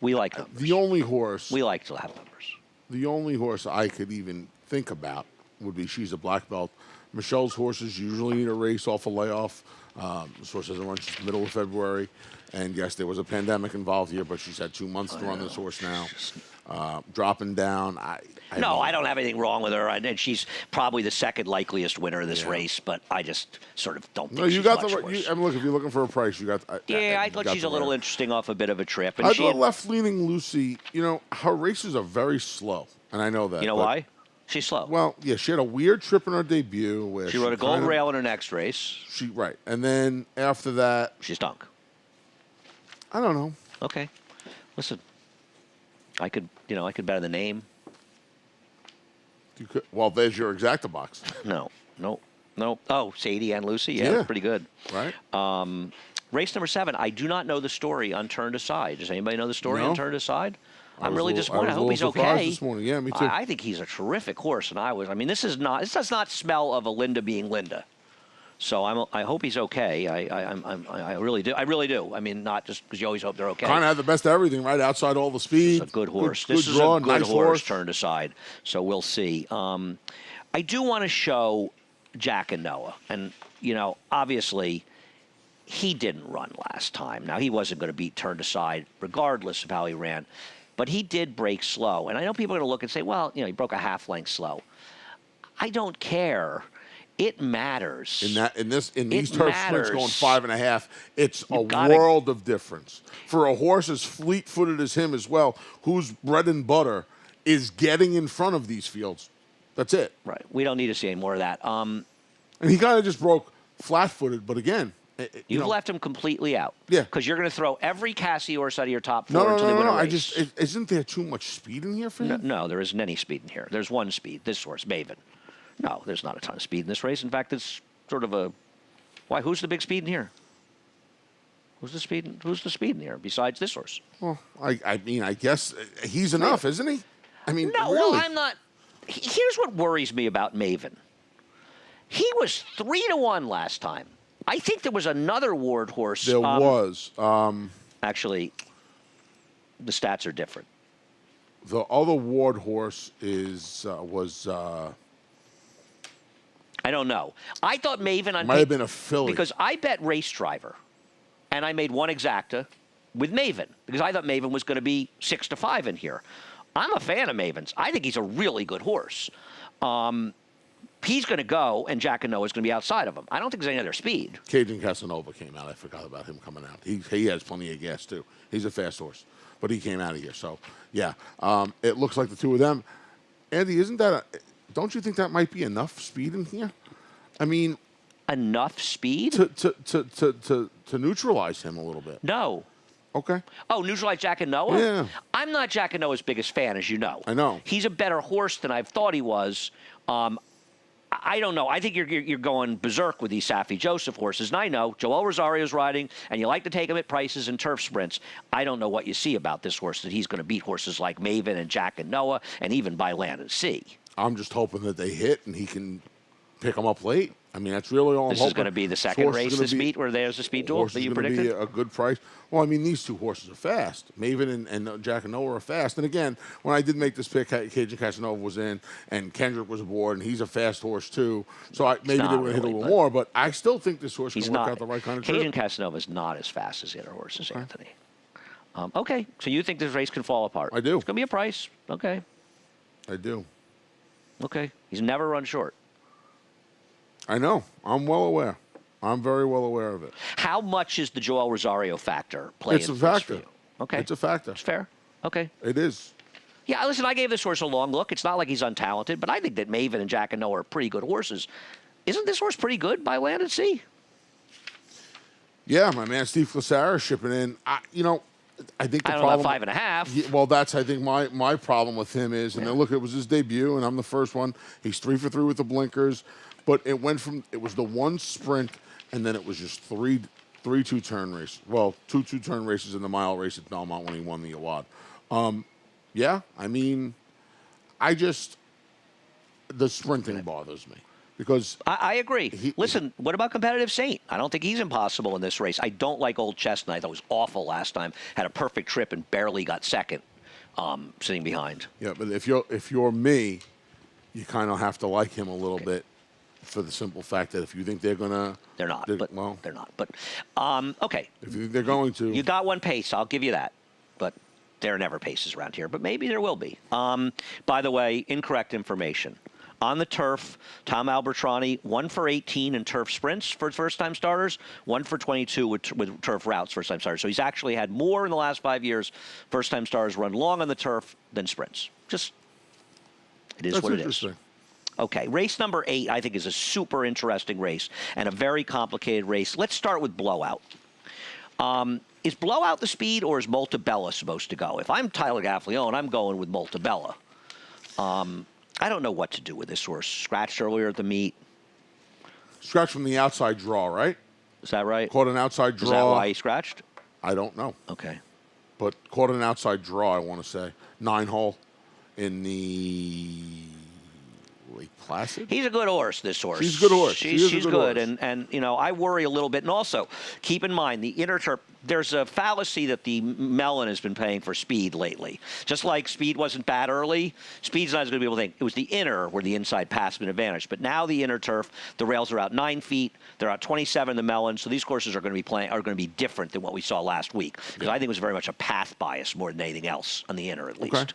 we like numbers. The only horse. We like to have numbers. The only horse I could even think about would be She's a Black Belt. Michelle's horses usually need a race off a layoff. This horse hasn't run since the middle of February. And yes, there was a pandemic involved here, but she's had 2 months to run this horse now. Dropping down. I don't have anything wrong with her, and she's probably the second likeliest winner of this race. But I just sort of don't think No, you she's got much the. worse. I mean, look, if you're looking for a price, you got. I thought she's a little interesting off a bit of a trip. And I she thought had, left-leaning Lucy. You know, her races are very slow, and I know that. you know why? She's slow. Well, yeah, she had a weird trip in her debut where she rode a gold kind of- rail in her next race. Right, and then after that, She stunk. I don't know. Okay, listen, I could bet on the name. You could, well, there's your exacta box, No. Oh, Sadie and Lucy. Yeah, pretty good. right? Race number 7. I do not know the story on Turned Aside. Does anybody know the story No. on Turned Aside? I I'm was really a little- disappointed. I I was a hope he's little surprised okay. this morning. Yeah, me too. I think he's a terrific horse, and I mean, this does not smell of a Linda being Linda. So I hope he's okay. I really do. I really do. I mean, not just because you always hope they're okay. Kind of had the best of everything, right? Outside all the speed. It's a good horse. Good This is draw, a good nice horse Turned Aside. So we'll see. I do want to show Jack and Noah, and obviously, he didn't run last time. Now he wasn't going to beat Turned Aside, regardless of how he ran, but he did break slow. And I know people are going to look and say, "Well, he broke a half length slow." I don't care. It matters. In these turf matters. sprints going 5.5, it's a gotta- world of difference for a horse as fleet-footed as him as well, whose bread and butter is getting in front of these fields. That's it. Right. We don't need to see any more of that. And he kind of just broke flat-footed, but again, You've left him completely out. Yeah. Because you're going to throw every Cassie horse out of your top 4 No. until they win a I race. isn't there too much speed in here for him? No, there isn't any speed in here. There's one speed. This horse, Maven. No, there's not a ton of speed in this race. In fact, it's sort of a. Why? Who's the big speed in here? Who's the speed in here besides this horse? Well, I mean, I guess he's enough, isn't he? I mean, No, really. well, I'm not. Here's what worries me about Maven. He was 3-1 last time. I think there was another Ward horse. There was. Actually, the stats are different. The other Ward horse was I don't know. I thought Maven on might have been a filly. because I bet Race Driver, and I made one exacta with Maven because I thought Maven was going to be 6-5 in here. I'm a fan of Maven's. I think he's a really good horse. He's going to go, and Jack and Noah's going to be outside of him. I don't think there's any other speed. Cajun Casanova came out. I forgot about him coming out. He has plenty of gas too. He's a fast horse, but he came out of here. So yeah, it looks like the two of them. Andy, don't you think that might be enough speed in here? I mean, Enough speed? to neutralize him a little bit. No. Okay. Oh, neutralize Jack and Noah? Yeah. I'm not Jack and Noah's biggest fan, as you know. I know. He's a better horse than I've thought he was. I don't know. I think you're going berserk with these Safi Joseph horses. And I know Joel Rosario's riding, and you like to take him at prices and turf sprints. I don't know what you see about this horse that he's going to beat horses like Maven and Jack and Noah, and even by land and sea. I'm just hoping that they hit and he can pick them up late. I mean, that's really all This I'm is hoping. going to be the second race, the speed, where there's a speed duel that you predicted? Be a good price. Well, I mean, these two horses are fast. Maven and Jack and Noah are fast. And again, when I did make this pick, Cajun Casanova was in, and Kendrick was aboard, and he's a fast horse too. So maybe they would hit a little more, but I still think this horse can work out the right kind of Cajun trip. Casanova is not as fast as the other horses, Anthony. Okay, so you think this race can fall apart? I do. It's going to be a price. Okay. I do. Okay. He's never run short. I know. I'm well aware. I'm very well aware of it. How much is the Joel Rosario factor playing? It's a factor. Okay. It's a factor. It's fair. Okay. It is. Yeah, listen, I gave this horse a long look. It's not like he's untalented, but I think that Maven and Jack and Noah are pretty good horses. Isn't this horse pretty good by land and sea? Yeah, my man Steve Clasara shipping in. I think the I don't problem. know about 5.5. Yeah, well, that's I think my problem with him is, and then look, it was his debut, and I'm the first one. He's 3 for 3 with the blinkers, but it was the one sprint, and then it was just three 2-turn races. Well, two 2-turn races in the mile race at Belmont when he won the award. Yeah, I mean, the sprinting bothers me because I agree. Listen, what about Competitive Saint? I don't think he's impossible in this race. I don't like Old Chestnut. I thought it was awful last time. Had a perfect trip and barely got second, sitting behind. Yeah, but if you're me, you kind of have to like him a little bit for the simple fact that if you think they're gonna, They're not. they're not. But okay. if you think they're going to, You got one pace. I'll give you that. But there are never paces around here. But maybe there will be. By the way, incorrect information. On the turf, Tom Albertrani, 1 for 18 in turf sprints for first-time starters, 1 for 22 with turf routes first-time starters. So he's actually had more in the last 5 years first-time starters run long on the turf than sprints. Just, it is that's what it is. interesting. Okay, race number 8, I think, is a super interesting race and a very complicated race. Let's start with Blowout. Is Blowout the speed, or is Multibella supposed to go? If I'm Tyler Gaffalione, I'm going with Multibella. I don't know what to do with this horse. Scratched earlier at the meet. Scratch from the outside draw, right? Is that right? Caught an outside draw. Is that why he scratched? I don't know. Okay. But caught an outside draw, I want to say. 9-hole in the Lake Placid. He's a good horse, this horse. She's a good horse. She's good. Horse. And, you know, I worry a little bit. And also, keep in mind, the inner turf, there's a fallacy that the melon has been paying for speed lately. Just like speed wasn't bad early, speed's not as good as people think. It was the inner where the inside pass been advantage. But now the inner turf, the rails are out 9 feet. They're out 27 in the melon. So these courses are going to be different than what we saw last week. Because I think it was very much a path bias more than anything else on the inner, at least.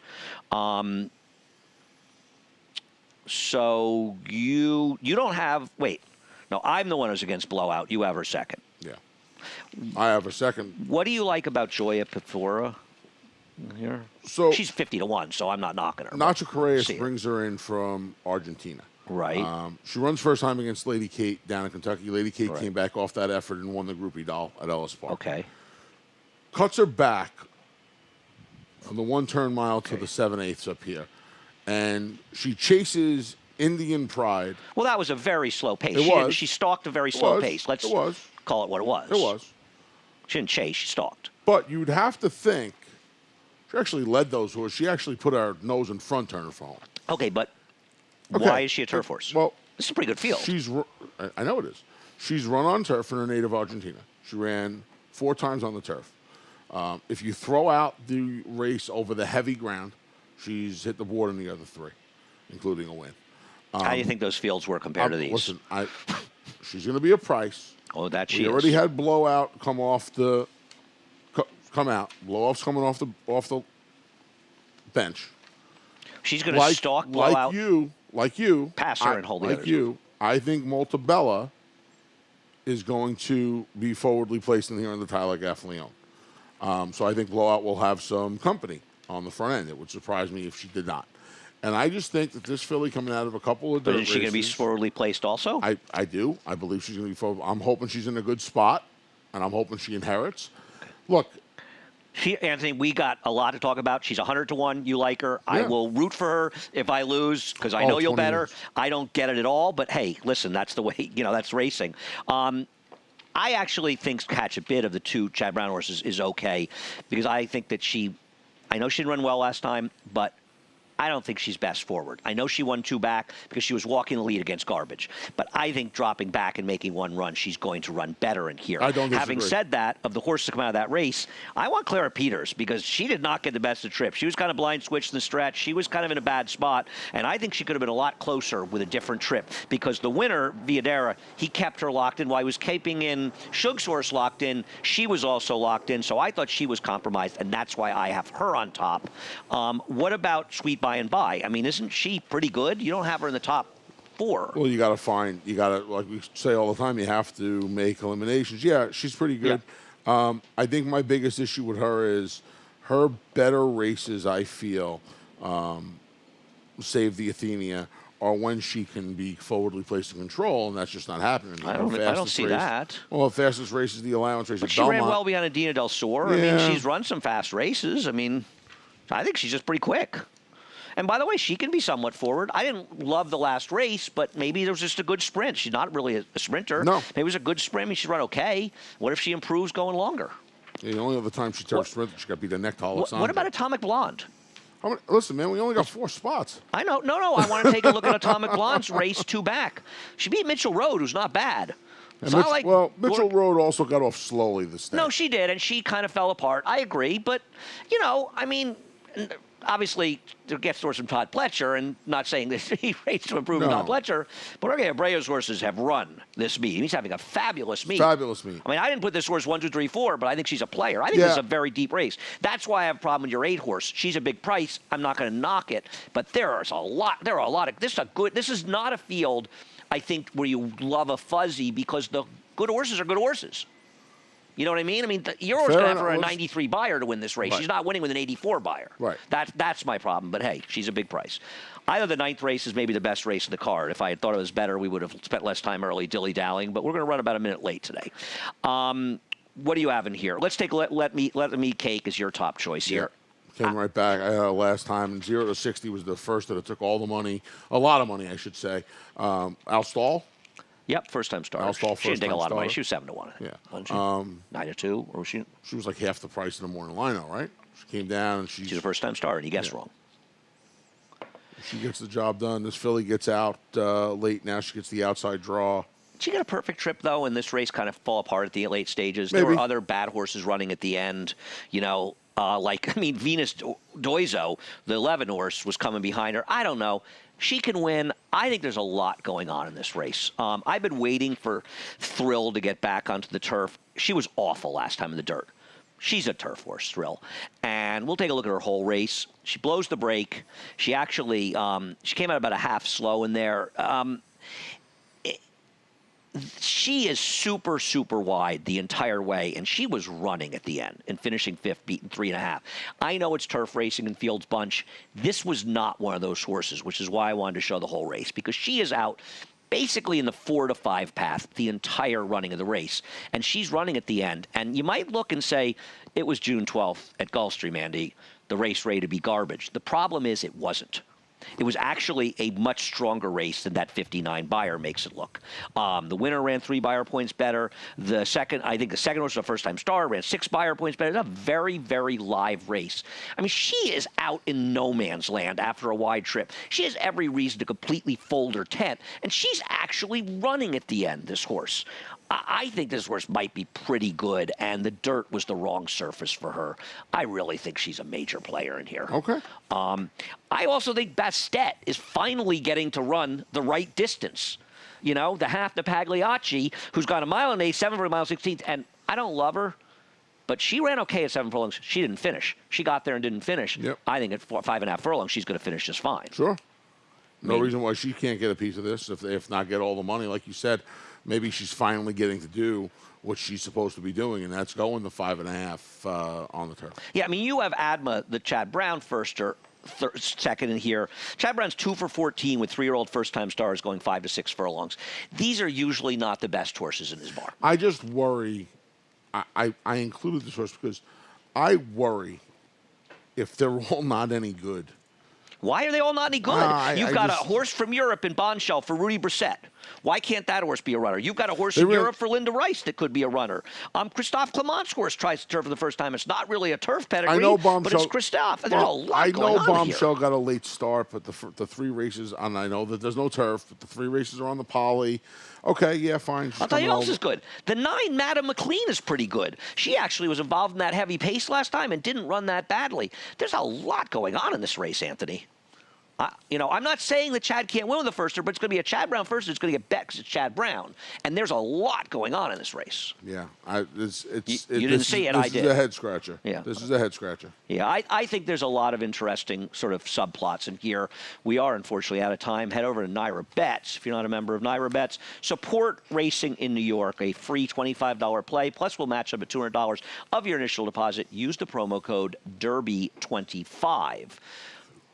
So you don't have, wait, no, I'm the one who's against Blowout. You have her second. Yeah. I have a second. What do you like about Joya Pifora here? So she's 50-1, so I'm not knocking her. Nacho Correas See it. brings her in from Argentina. Right. She runs first time against Lady Kate down in Kentucky. Lady Kate Right. came back off that effort and won the Groupie Doll at Ellis Park. Okay. Cuts her back from the 1 turn mile to the 7/8 up here. And she chases Indian Pride. Well, that was a very slow pace. She stalked a very It slow was. pace. Let's It was. call it what it was. It was. She didn't chase. She stalked. But you'd have to think she actually led those horses. She actually put her nose in front turner for home. Okay, but Okay. why is she a turf horse? Well, this is a pretty good field. I know it is. She's run on turf in her native Argentina. She ran 4 times on the turf. If you throw out the race over the heavy ground, she's hit the board in the other 3, including a win. How do you think those fields were compared to these? Listen, she's going to be a price. Oh, that she We already had Blowout come out. Blowouts coming off the bench. She's going to stalk Blowout. Like you, pass her and hold the like others. you. I think Multibella is going to be forwardly placed in here in the Tyler Gaffalione. So I think Blowout will have some company on the front end. It would surprise me if she did not. And I just think that this filly coming out of a couple of dirt But is she going to be races, forwardly placed also? I do. I believe she's going to be forward. I'm hoping she's in a good spot, and I'm hoping she inherits. Look. Anthony, we got a lot to talk about. She's 100-1. You like her. I Yeah. will root for her if I lose because I know you'll 20 bet her. years. I don't get it at all. But, hey, listen, that's the way, that's racing. I actually think Catch a Bit of the 2 Chad Brown horses is okay because I think that I know she didn't run well last time, but I don't think she's best forward. I know she won 2 back because she was walking the lead against garbage. But I think dropping back and making 1 run, she's going to run better in here. I don't disagree. Having said that, of the horses to come out of that race, I want Clara Peters because she did not get the best of trip. She was kind of blind switched in the stretch. She was kind of in a bad spot. And I think she could have been a lot closer with a different trip because the winner, Villadera, he kept her locked in. While he was keeping in Shug's horse locked in, she was also locked in. So I thought she was compromised, and that's why I have her on top. What about Sweet By and By? I mean, isn't she pretty good? You don't have her in the top 4. Well, you got to, like we say all the time, you have to make eliminations. Yeah, she's pretty good. Yeah. I think my biggest issue with her is her better races, I feel, save the Athenia, are when she can be forwardly placed in control, and that's just not happening. I don't see that. Well, the fastest race is the allowance race But at she Belmont. ran well behind Adina Del Sur. Yeah. I mean, she's run some fast races. I mean, I think she's just pretty quick. And by the way, she can be somewhat forward. I didn't love the last race, but maybe it was just a good sprint. She's not really a sprinter. No. Maybe it was a good sprint. I mean, she's run okay. What if she improves going longer? Yeah, the only other time she turned sprinter, she got beat a neck to Alexander. What about Atomic Blonde? Listen, man, we only got 4 spots. I know. No. I want to take a look at Atomic Blonde's race 2 back. She beat Mitchell Road, who's not bad. It's not like Mitchell Road also got off slowly this day. No, she did, and she kind of fell apart. I agree, but, I mean, obviously, there gets towards some Todd Pletcher, and not saying that he rates to improve No. Todd Pletcher, but Jorge Abreu's horses have run this meet. He's having a fabulous meet. Fabulous meet. I mean, I didn't put this horse 1, 2, 3, 4, but I think she's a player. I think this is a very deep race. That's why I have a problem with your 8 horse. She's a big price. I'm not going to knock it, but there are a lot of. This is not a field, I think, where you love a fuzzy because the good horses are good horses. You know what I mean? I mean, you're always going to have her a 93 buyer to win this race. Right. She's not winning with an 84 buyer. Right. That's my problem. But, hey, she's a big price. I thought the 9th race is maybe the best race of the card. If I had thought it was better, we would have spent less time early dilly-dallying. But we're going to run about a minute late today. What do you have in here? Let's take Let Me Cake as your top choice here. Came right back last time. And 0 to 60 was the first that it took all the money. A lot of money, I should say. Al Stahl. Yep, first-time starter. Alstall, She didn't take a lot of money. first-time She was 7 to 1. Yeah. Wasn't she? 9 to 2, or was she? She was like half the price in the morning lineup, right? She came down and She's a first-time starter, and you guessed wrong. She gets the job done. This filly gets out late. Now she gets the outside draw. Did she get a perfect trip, though, and this race kind of fall apart at the late stages? Maybe. There were other bad horses running at the end, you know, Venus Doizo, the 11 horse, was coming behind her. I don't know. She can win. I think there's a lot going on in this race. I've been waiting for Thrill to get back onto the turf. She was awful last time in the dirt. She's a turf horse, Thrill. And we'll take a look at her whole race. She blows the brake. She actually she came out about a half slow in there. She is super, super wide the entire way, and she was running at the end and finishing 5th, beating 3.5. I know it's turf racing and Fields Bunch. This was not one of those horses, which is why I wanted to show the whole race, because she is out basically in the 4 to 5 path the entire running of the race, and she's running at the end. And you might look and say, it was June 12th at Gulfstream, Andy. The race ready to be garbage. The problem is it wasn't. It was actually a much stronger race than that 59 buyer makes it look. The winner ran 3 buyer points better. I think the second horse was a first-time star, ran 6 buyer points better. It's a very, very live race. I mean, she is out in no man's land after a wide trip. She has every reason to completely fold her tent, and she's actually running at the end, this horse. I think this horse might be pretty good, and the dirt was the wrong surface for her. I really think she's a major player in here. Okay. I also think Bastet is finally getting to run the right distance. You know, the half to Pagliacci, who's got a mile and 8, 7 for a mile 16th, and I don't love her, but she ran okay at 7 furlongs. She didn't finish. She got there and didn't finish. Yep. I think at 5.5 furlongs, she's going to finish just fine. Sure. No reason why she can't get a piece of this, if not get all the money. Like you said, maybe she's finally getting to do what she's supposed to be doing, and that's going the 5.5 on the turf. Yeah, I mean, you have Adma, the Chad Brown second in here. Chad Brown's 2 for 14 with 3-year-old first-time stars going 5 to 6 furlongs. These are usually not the best horses in his bar. I just worry. I included this horse because I worry if they're all not any good. Why are they all not any good? You've got a horse from Europe in Bombshell for Rudy Brissett. Why can't that horse be a runner? You've got a horse in Europe for Linda Rice that could be a runner. Christophe Clement's horse tries to turf for the first time. It's not really a turf pedigree, but it's Christophe. There's a lot going on Bombshell here. got a late start, but the 3 races, and I know that there's no turf, but the 3 races are on the poly. Okay, yeah, fine. I'll tell you else is good. The 9, Madam McLean, is pretty good. She actually was involved in that heavy pace last time and didn't run that badly. There's a lot going on in this race, Anthony. I'm not saying that Chad can't win with the firster, but it's going to be a Chad Brown first. It's going to get bet because it's Chad Brown. And there's a lot going on in this race. Yeah. You didn't see it, I did. This is a head scratcher. Yeah. This is a head scratcher. Yeah, I think there's a lot of interesting sort of subplots in here. We are, unfortunately, out of time. Head over to Naira Bets. If you're not a member of Naira Bets, support racing in New York, a free $25 play. Plus, we'll match up at $200 of your initial deposit. Use the promo code DERBY25.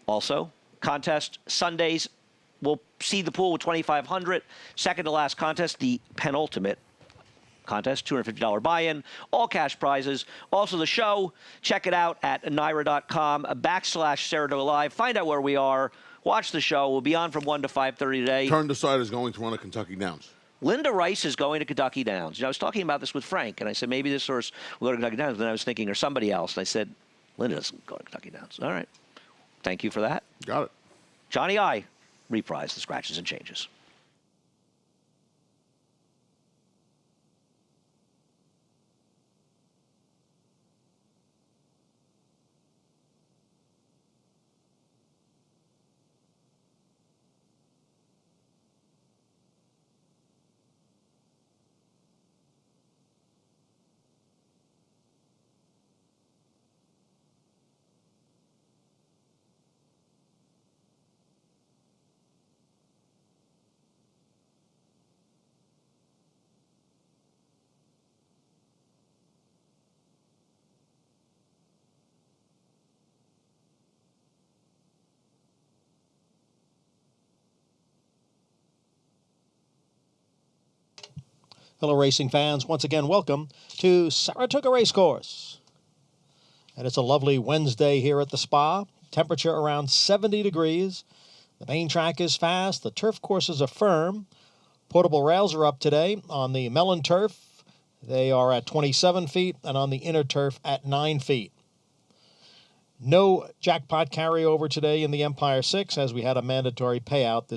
Also, contest Sundays, we'll see the pool with $2,500. Second to last contest, the penultimate contest, $250 buy-in, all cash prizes. Also the show, check it out at naira.com/Saratoga Live. Find out where we are. Watch the show. We'll be on from 1 to 5:30 today. Turned aside is going to run a Kentucky Downs. Linda Rice is going to Kentucky Downs. I was talking about this with Frank, and I said, maybe this horse will go to Kentucky Downs. Then I was thinking, or somebody else. And I said, Linda doesn't go to Kentucky Downs. All right. Thank you for that. Got it. Johnny I, reprise the scratches and changes. Hello, racing fans. Once again, welcome to Saratoga Racecourse. And it's a lovely Wednesday here at the spa. Temperature around 70 degrees. The main track is fast. The turf courses are firm. Portable rails are up today. On the melon turf, they are at 27 feet, and on the inner turf at 9 feet. No jackpot carryover today in the Empire 6, as we had a mandatory payout this